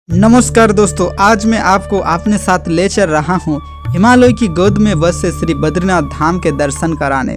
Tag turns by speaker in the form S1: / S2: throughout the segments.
S1: नमस्कार दोस्तों, आज मैं आपको अपने साथ ले चल रहा हूँ हिमालय की गोद में बसे श्री बद्रीनाथ धाम के दर्शन कराने।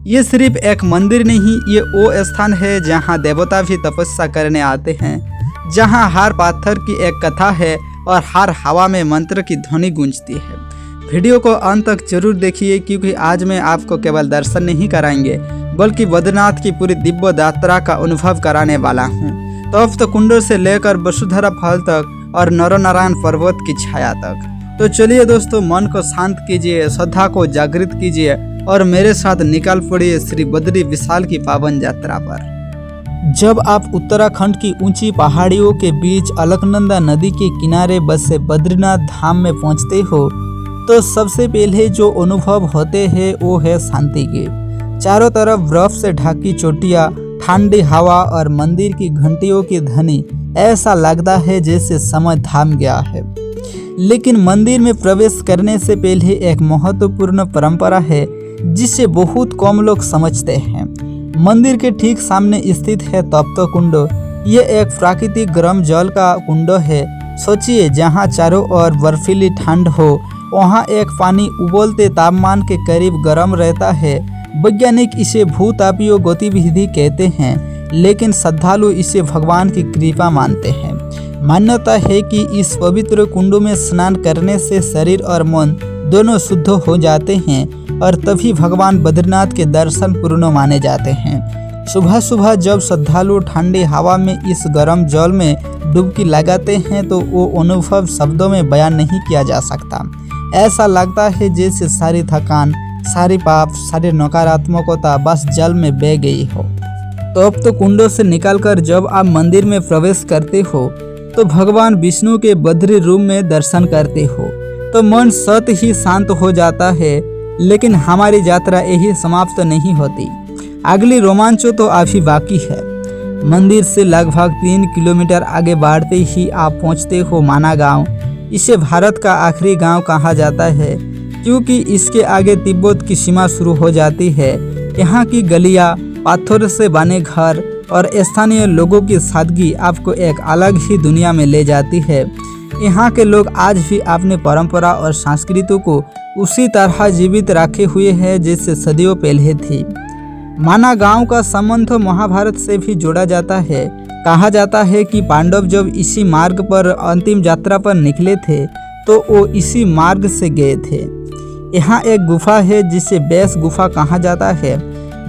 S1: ये सिर्फ एक मंदिर नहीं, ये वो स्थान है जहाँ देवता भी तपस्या करने आते हैं, जहाँ हर पत्थर की एक कथा है और हर हवा में मंत्र की ध्वनि गूंजती है। वीडियो को अंत तक जरूर देखिए, क्योंकि आज मैं आपको केवल दर्शन नहीं कराएंगे बल्कि बद्रीनाथ की पूरी दिव्य यात्रा का अनुभव कराने वाला हूँ। तप्त कुंडों से लेकर वसुधरा फल तक और नरनारायण पर्वत की छाया तक। तो चलिए दोस्तों, मन को शांत कीजिए, श्रद्धा को जागृत कीजिए और मेरे साथ निकल पड़िए श्री बद्री विशाल की पावन यात्रा पर। जब आप उत्तराखंड की ऊंची पहाड़ियों के बीच अलकनंदा नदी के किनारे बसे बद्रीनाथ धाम में पहुंचते हो तो सबसे पहले जो अनुभव होते हैं वो है शांति के। चारों तरफ बर्फ से ढकी चोटियाँ, ठंडी हवा और मंदिर की घंटियों की ध्वनि, ऐसा लगता है जैसे समय थाम गया है। लेकिन मंदिर में प्रवेश करने से पहले एक महत्वपूर्ण परंपरा है जिसे बहुत कम लोग समझते हैं। मंदिर के ठीक सामने स्थित है तप्त कुंड। ये एक प्राकृतिक गर्म जल का कुंड है। सोचिए, जहाँ चारों ओर बर्फीली ठंड हो, वहाँ एक पानी उबलते तापमान के करीब गर्म रहता है। वैज्ञानिक इसे भूतापीय गतिविधि कहते हैं, लेकिन श्रद्धालु इसे भगवान की कृपा मानते हैं। मान्यता है कि इस पवित्र कुंड में स्नान करने से शरीर और मन दोनों शुद्ध हो जाते हैं और तभी भगवान बद्रीनाथ के दर्शन पूर्ण माने जाते हैं। सुबह सुबह जब श्रद्धालु ठंडी हवा में इस गर्म जल में डुबकी लगाते हैं तो वो अनुभव शब्दों में बयान नहीं किया जा सकता। ऐसा लगता है जैसे सारी थकान, सारी पाप, सारी नकारात्मकता बस जल में बह गई हो। तप्त कुंडों से निकलकर जब आप मंदिर में प्रवेश करते हो तो भगवान विष्णु के बद्री रूप में दर्शन करते हो तो मन स्वत ही शांत हो जाता है। लेकिन हमारी यात्रा यही समाप्त नहीं होती। अगली रोमांच तो अभी बाकी है। मंदिर से लगभग 3 किलोमीटर आगे बढ़ते ही आप पहुंचते हो माना गांव। इसे भारत का आखिरी गांव कहा जाता है, क्योंकि इसके आगे तिब्बत की सीमा शुरू हो जाती है। यहाँ की गलियाँ, पत्थर से बने घर और स्थानीय लोगों की सादगी आपको एक अलग ही दुनिया में ले जाती है। यहाँ के लोग आज भी अपनी परंपरा और संस्कृति को उसी तरह जीवित रखे हुए हैं जैसे सदियों पहले थी। माना गांव का संबंध महाभारत से भी जोड़ा जाता है। कहा जाता है कि पांडव जब इसी मार्ग पर अंतिम यात्रा पर निकले थे तो वो इसी मार्ग से गए थे। यहाँ एक गुफा है जिसे व्यास गुफा कहा जाता है।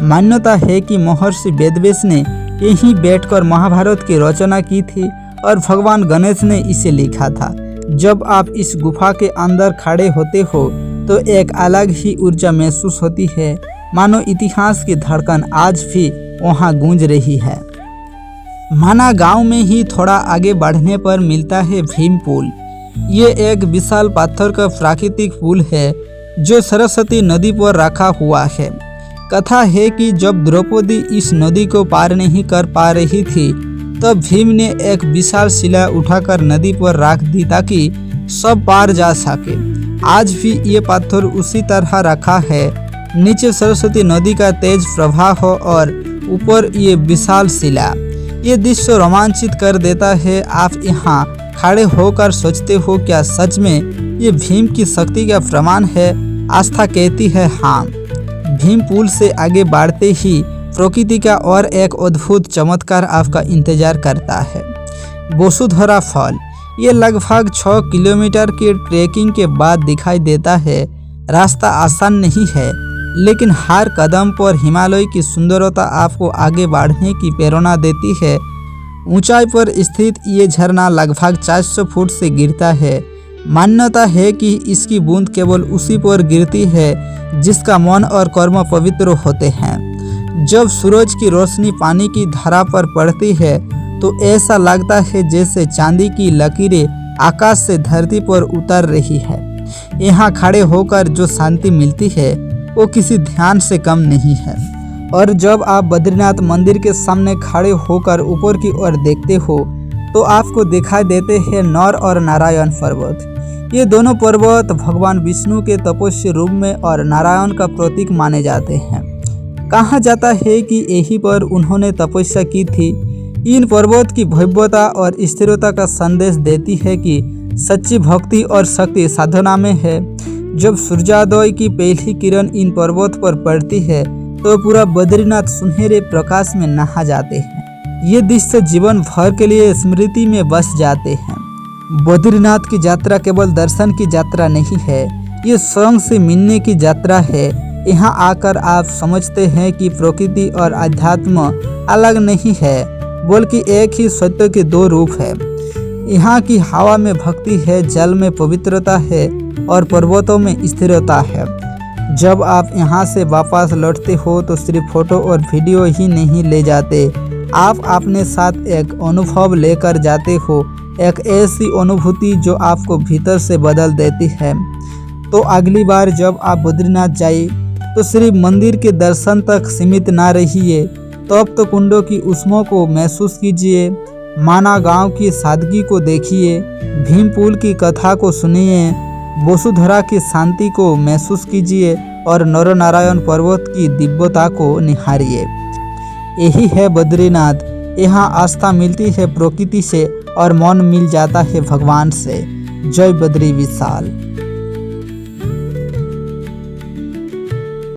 S1: मान्यता है कि महर्षि वेदव्यास ने यहीं बैठकर महाभारत की रचना की थी और भगवान गणेश ने इसे लिखा था। जब आप इस गुफा के अंदर खड़े होते हो तो एक अलग ही ऊर्जा महसूस होती है, मानो इतिहास की धड़कन आज भी वहाँ गूंज रही है। माना गांव में ही थोड़ा आगे बढ़ने पर मिलता है भीम पुल। ये एक विशाल पत्थर का प्राकृतिक पुल है जो सरस्वती नदी पर रखा हुआ है। कथा है कि जब द्रौपदी इस नदी को पार नहीं कर पा रही थी तब भीम ने एक विशाल शिला उठाकर नदी पर रख दी ताकि सब पार जा सके। आज भी ये पत्थर उसी तरह रखा है। नीचे सरस्वती नदी का तेज प्रवाह और ऊपर ये विशाल शिला। ये दृश्य रोमांचित कर देता है। आप यहाँ खड़े होकर सोचते हो, क्या सच में ये भीम की शक्ति का प्रमाण है? आस्था कहती है हाँ। भीम पुल से आगे बढ़ते ही प्रकृति का और एक अद्भुत चमत्कार आपका इंतजार करता है, वसुधरा फल। ये लगभग 6 किलोमीटर की ट्रैकिंग के बाद दिखाई देता है। रास्ता आसान नहीं है, लेकिन हर कदम पर हिमालय की सुंदरता आपको आगे बढ़ने की प्रेरणा देती है। ऊंचाई पर स्थित ये झरना लगभग 400 फुट से गिरता है। मान्यता है कि इसकी बूंद केवल उसी पर गिरती है जिसका मन और कर्म पवित्र होते हैं। जब सूरज की रोशनी पानी की धारा पर पड़ती है तो ऐसा लगता है जैसे चांदी की लकीरें आकाश से धरती पर उतर रही है। यहाँ खड़े होकर जो शांति मिलती है वो किसी ध्यान से कम नहीं है। और जब आप बद्रीनाथ मंदिर के सामने खड़े होकर ऊपर की ओर देखते हो तो आपको दिखाई देते हैं नर और नारायण पर्वत। ये दोनों पर्वत भगवान विष्णु के तपस्वी रूप में और नारायण का प्रतीक माने जाते हैं। कहा जाता है कि यहीं पर उन्होंने तपस्या की थी। इन पर्वत की भव्यता और स्थिरता का संदेश देती है कि सच्ची भक्ति और शक्ति साधना में है। जब सूर्योदय की पहली किरण इन पर्वत पर पड़ती है तो पूरा बद्रीनाथ सुनहरे प्रकाश में नहा जाते हैं। ये दृश्य जीवन भर के लिए स्मृति में बस जाते हैं। बद्रीनाथ की यात्रा केवल दर्शन की यात्रा नहीं है, ये स्वयं से मिलने की यात्रा है। यहाँ आकर आप समझते हैं कि प्रकृति और अध्यात्म अलग नहीं है, बल्कि एक ही सत्य के दो रूप है। यहाँ की हवा में भक्ति है, जल में पवित्रता है और पर्वतों में स्थिरता है। जब आप यहाँ से वापस लौटते हो तो सिर्फ फोटो और वीडियो ही नहीं ले जाते, आप अपने साथ एक अनुभव लेकर जाते हो, एक ऐसी अनुभूति जो आपको भीतर से बदल देती है। तो अगली बार जब आप बद्रीनाथ जाइए तो सिर्फ मंदिर के दर्शन तक सीमित ना रहिए, तप्त कुंडों की ऊष्मा को महसूस कीजिए, माना गांव की सादगी को देखिए, भीम पुल की कथा को सुनिए, वसुधरा की शांति को महसूस कीजिए और नरनारायण पर्वत की दिव्यता को निहारिए। यही है बद्रीनाथ। यहाँ आस्था मिलती है प्रकृति से और मन मिल जाता है भगवान से। जय बद्री विशाल।